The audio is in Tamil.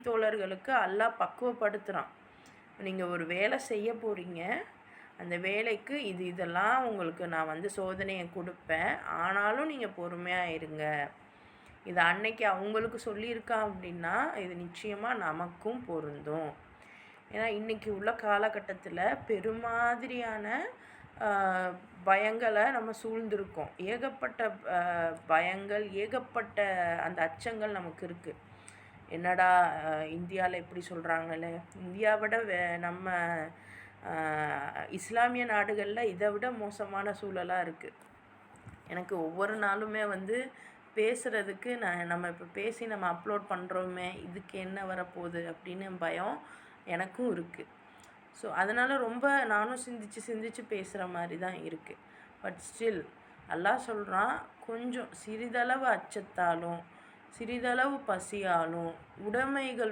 தோழர்களுக்கு அல்லாஹ் பக்குவப்படுத்துகிறான். நீங்கள் ஒரு வேலை செய்ய போகிறீங்க, அந்த வேலைக்கு இதெல்லாம் உங்களுக்கு நான் சோதனையை கொடுப்பேன், ஆனாலும் நீங்கள் பொறுமையாக இருங்க. இது அன்னைக்கு அவங்களுக்கு சொல்லியிருக்கான் அப்படின்னா இது நிச்சயமாக நமக்கும் பொருந்தும். ஏன்னா இன்றைக்கி உள்ள காலகட்டத்தில் பெருமாதிரியான பயங்களை நம்ம சூழ்ந்திருக்கோம். ஏகப்பட்ட பயங்கள், ஏகப்பட்ட அந்த அச்சங்கள் நமக்கு இருக்குது. என்னடா இந்தியாவில் எப்படி சொல்கிறாங்களே, இந்தியாவை விட நம்ம இஸ்லாமிய நாடுகளில் இதை விட மோசமான சூழலாக இருக்குது. எனக்கு ஒவ்வொரு நாளுமே பேசுகிறதுக்கு நம்ம இப்போ பேசி நம்ம அப்லோட் பண்ணுறோமே, இதுக்கு என்ன வரப்போகுது அப்படின்னு பயம் எனக்கும் இருக்குது. ஸோ அதனால் ரொம்ப நானும் சிந்திச்சு பேசுகிற மாதிரி தான் இருக்குது. பட் ஸ்டில் அல்லாஹ் சொல்கிறான், கொஞ்சம் சிறிதளவு அச்சத்தாலும் சிறிதளவு பசியாலும் உடைமைகள்